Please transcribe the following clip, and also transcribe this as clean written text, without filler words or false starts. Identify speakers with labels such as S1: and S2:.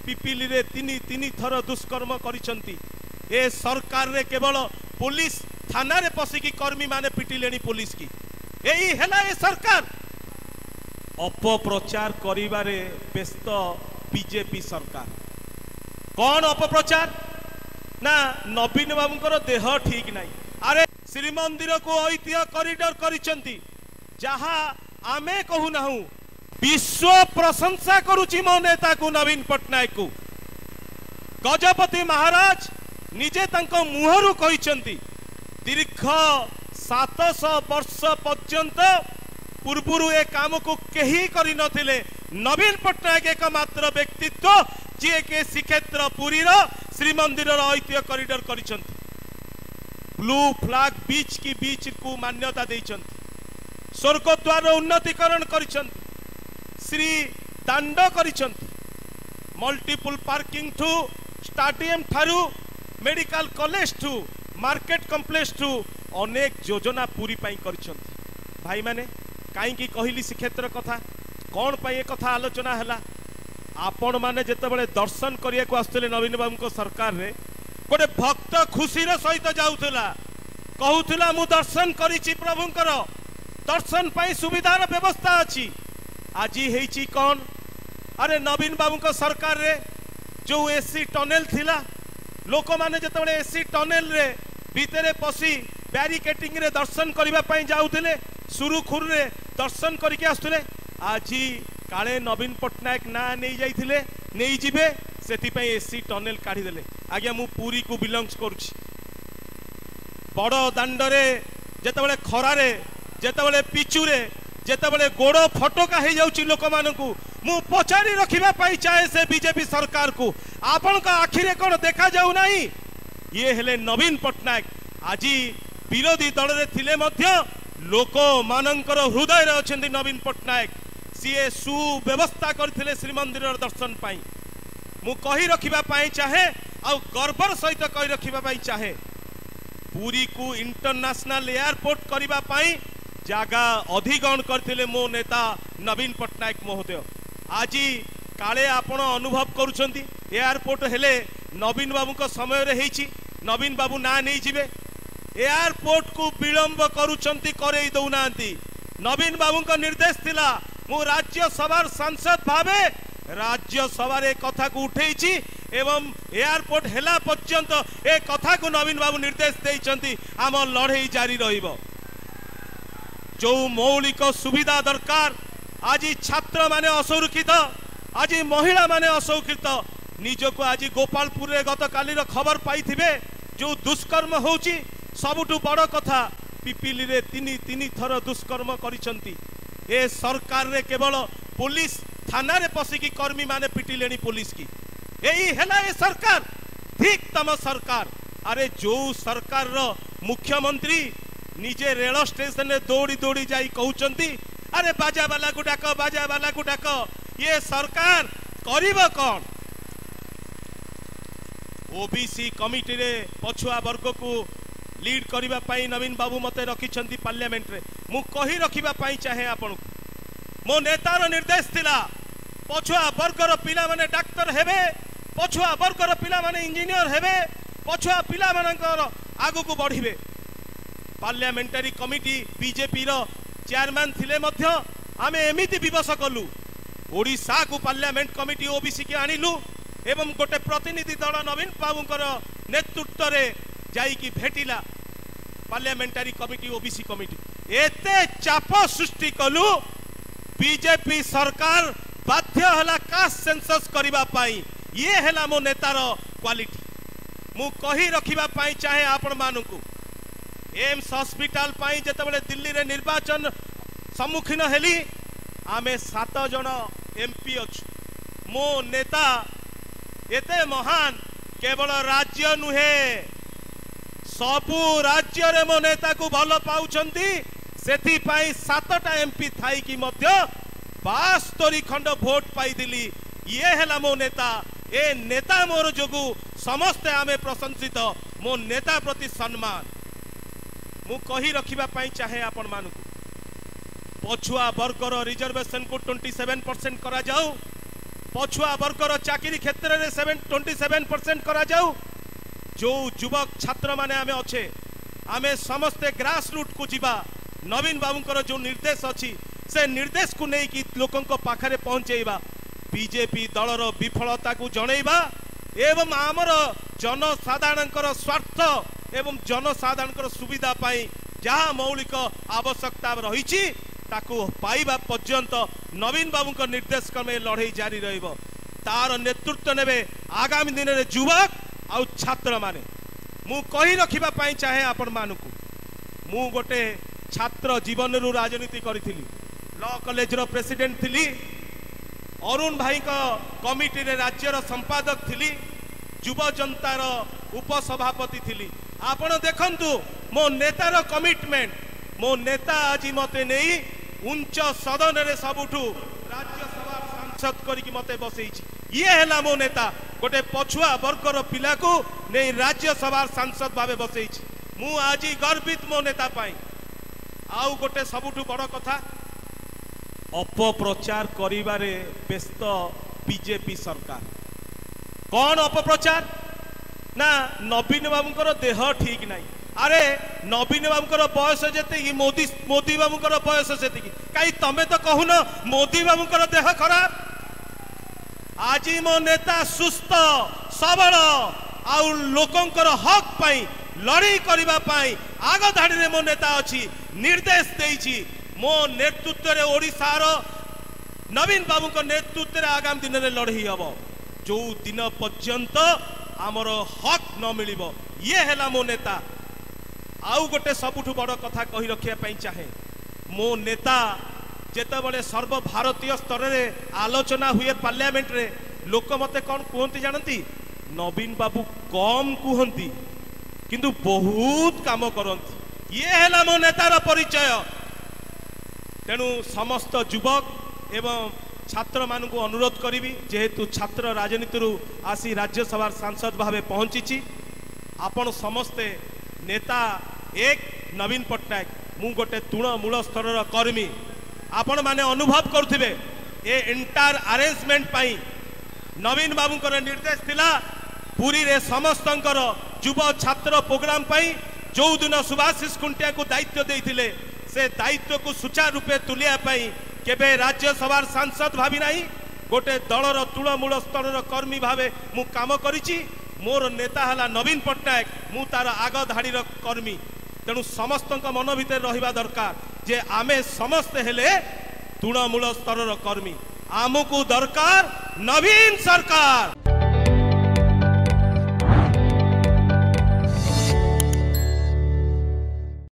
S1: पिपिली रे तीन थर दुष्कर्म करिसंती। ए सरकार रे केवल पुलिस थाना रे पसिकी कर्मी माने पिटिलेनी पुलिस की। एही हेला ए सरकार अपप्रचार करिबारे व्यस्त बीजेपी सरकार। कौन अपप्रचार ना नवीन बाबूंकर देह ठीक नहीं। अरे श्रीमंदिर को ऐतिह्य कॉरिडोर करिसंती जहा आमे कहू नाहू विश्व प्रशंसा करुची मो नेता को नवीन पट्टनायक को। गजपति महाराज निजे तंको मुहरु कहिसंती दीर्घ 700 वर्ष पर्यंत पूर्वरु ए काम को केही करि नथिले। नवीन पट्टनायक एकमात्र व्यक्तित्व जे के श्रीक्षेत्र पुरी रो श्रीमंदिर ऐतिह्य कॉरिडोर करिसंती। ब्लू फ्लैग बीच की बीच को मान्यता देइसंती। स्वर्गद्वार उन्नतीकरण करिसंती। श्री दांड करिसंती। मल्टीपल पार्किंग ठू स्टेडियम ठारू मेडिकल कॉलेज ठू मार्केट कॉम्प्लेक्स ठू अनेक योजना पूरी पाई करिसंती। भाई माने काईकी कहली श्रीक्षेत्र कथा कौन पाई कथा आलोचना हला। आपण माने जेतेबेले दर्शन करिया को आस्तले नवीन बाबू को सरकार रे गोटे भक्त खुशी रे सहित जाउथला कहूथला मु दर्शन करिछि प्रभुंकर दर्शन पाई सुविधार व्यवस्था अछि। आज हेची कौन अरे नवीन बाबू को सरकार रे जो एसी टनेल थिला लोक माने जेतेबेले एसी टनेल रे भीतरे पसी बैरिकेटिंग रे दर्शन करिबा पाई जाउथले सुरुखुर रे दर्शन करिके आस्तले। आज काले नवीन पट्टनायक ना नहीं जाइथिले नहीं जिबे सेति पई एसी टनेल काढी देले। आज्ञा मु पूरी को बिलोंग्स करूछि। बड़ दांडरे जेतेबेले खरारे जेतेबेले पिचुरे जेतेबेले गोड़ फटका हो जाउछि लोक मानकु मु पचारि रखिबा पाई चाहे से बीजेपी सरकार को आपण का आखिरे कोन देखा जाउ नाही। ये हेले नवीन पट्टनायक आज विरोधी दल रे थिले मध्य लोक मानकर हृदय रे अछंती नवीन पट्टनायक। सीए सुव्यवस्था करथिले श्रीमंदिर दर्शन पाई मु कही रखिबा पाई चाहे आ गर्वर सहित कही रखिबा पाई चाहे पूरी को इंटरनेशनल एयरपोर्ट करिबा पाई जागा अधिग्रहण करथिले मो नेता नवीन पट्टनायक महोदय। आज काले आपण अनुभव करूछंती एयरपोर्ट हेले नवीन बाबू को समय रे हेची नवीन बाबू ना नहीं जिबे एयरपोर्ट को विलंब करूछंती करे दउनांती। नवीन बाबू को निर्देश थिला मु राज्यसभा सांसद भावे राज्यसभा रे कथा को उठेइछि एवं एयरपोर्ट हेला पर्यंत ए कथा को नवीन बाबू निर्देश देइछंती आम लड़ाई जारी रहिबो। जो मौलिक सुविधा दरकार आज छात्र माने असुरक्षित आज महिला माने असुरक्षित निजको आज गोपालपुर रे गत काली रो खबर पाइथिबे जो दुष्कर्म होउची सबुठु बड़ कथा पिपिली रे तीन थर दुष्कर्म करिसंती। ए सरकार रे केवल पुलिस थाना रे पसिकी कर्मी माने पिटिलेनी पुलिस की। एही हेला ए सरकार ठीक तम सरकार। अरे जो सरकार रो मुख्यमंत्री निजे रेल स्टेशन रे दौड़ी दौड़ी जाई कहउचंती अरे बाजा वाला को डाक बाजा वाला को डाक। ये सरकार करिबो कौन। ओबीसी कमिटी रे पछुआ वर्ग को लीड करिबा पाई नवीन बाबू मते रखिछंती पार्लियामेंट रे मु कही रखिबा पाई चाहे आपण मो नेतार निर्देश थिला पछुआ वर्गर पिला माने डाक्टर हेबे पछुआ वर्गर पिला माने इंजीनियर हेबे पछुआ पिला मानकर आगु को बढ़िबे। पार्लियामेंटारी कमिटी बीजेपी रो चेयरमैन थिले मध्य आमे एमिति विवश कलु ओडिशा को पार्लियामेंट कमिटी ओबीसी के आनिलु एवं गोटे प्रतिनिधि दल नवीन बाबूंकर नेतृत्व रे जाई की भेटिला पार्लियामेंटारी कमिटी ओबीसी कमिटी एते चाप सृष्टि कलु बीजेपी सरकार बाध्य हला कास्ट सेंसस करिबा पाई। ये हेला मो नेतार क्वालिटी मु कही रखिबा पाई चाहे आपण मानकु एम्स हॉस्पिटल पाई जेतेबेले दिल्ली रे निर्वाचन सम्मुखीन हेली आमे 7 जन एमपी अछु। मो नेता एते महान केवल राज्य नुहे सबु राज्य रे मो नेता को भल पाउछंती सेथि पाई 7टा एमपी थाई की मध्य 72 खंड वोट पाई दिली। ये हेला मो नेता ए नेता मोर जोगु समस्त आमे प्रशंसित मो नेता प्रति सम्मान मु कही रखिबा पाई चाहे आपण मानकु पछुआ वर्गर रिजर्वेशन को 27% करा जाऊ पछुआ वर्गर चाकरी क्षेत्र में 27% करा जाऊ जो युवक छात्र माने आमे अच्छे आमे समस्ते ग्रास रूट को जीवा नवीन बाबूंकर जो निर्देश अच्छी से निर्देश को नहीं कि लोकों पाखरे पहुंचेबा बीजेपी दलर विफलता को जनइबा एवं आमर जनसाधारण स्वार्थ एवं जनसाधारण सुविधा पाई जहाँ मौलिक आवश्यकता रही ताकू पाइबा पर्यंत नवीन बाबू निर्देश क्रमे लड़ाई जारी रहिबो तार नेतृत्व नेबे आगामी दिन में युवक आउ छात्र माने मु कही रखिबा पाई चाहे आपण मानकु मु गोटे छात्र जीवन रु राजनीति करिथिली लॉ कॉलेज रो प्रेसिडेंट थिली अरुण भाई का कमिटी रे राज्यर संपादक थिली युव जनतार उपसभापति थिली आपण देखंतु मो नेतार कमिटमेंट मो नेता आज मते नहीं उच्च सदन रे सबुठू राज्यसभा सांसद करिक मते बसैछि ये हैला मो नेता गोटे पछुआ वर्गर पिला को नहीं राज्यसभा सांसद भावे बसैछि मु आज गर्वित मो नेता पाई आउ गोटे सबुठू बड़ कथा अपप्रचार करिबारे व्यस्त बीजेपी सरकार कौन अपप्रचार ना नवीन बाबूंकर देह ठीक नहीं अरे नवीन बाबूंकर बयस जेति मोदी बाबूंकर बयस सेति कहीं तमे तो कहून मोदी बाबूंकर देह खराब आज मो नेता सुस्थ सबल आउ लोकंकर हक पाई लड़ाई करबा पाई आग धाड़ी रे मो नेता अछि निर्देश देइछि मो नेतृत्व रे ओडिसार नवीन बाबू को नेतृत्व रे आगामी दिन रे लड़ाई हबो जो दिन पर्यंत आमर हक न मिलिबो ये हैला मो नेता आउ गोटे सबुठु बड़ कथा कही रखिया पई चाहे मो नेता जेते बड़े सर्वभारतीय स्तर रे आलोचना हुए पार्लियामेंट रे लोक मते कौन कहती जानती नवीन बाबू कम कहती किंतु बहुत काम करती ये हैला मो नेतार परिचय तेणु समस्त युवक एवं छात्र मान को अनुरोध करी जेहेतु छात्र राजनीति आसी राज्यसभा सांसद भावे पहुंची आपण समस्ते नेता एक नवीन पट्टनायक मु गोटे तृणमूल स्तर कर्मी आपण माने अनुभव करुथिबे ए एंटायर अरेंजमेंट पाई नवीन बाबूंकर निर्देश थिला पुरी रे समस्तंकर युव छात्र प्रोग्राम पाई जो दिन सुभाषिष खुंटिया को दायित्व देइथिले से दायित्व को सुचारू रूपे तुलिया पाई केबे राज्यसभा सांसद भावी नाही गोटे दलर तृणमूल स्तर कर्मी भावे मु काम करिछि मोर नेता हला नवीन पट्टनायक मु तार आग धाड़ीर कर्मी तेणु समस्त मन भितर रहिबा दरकार जे आमे समस्त हेले तृणमूल स्तर कर्मी आमको दरकार नवीन सरकार।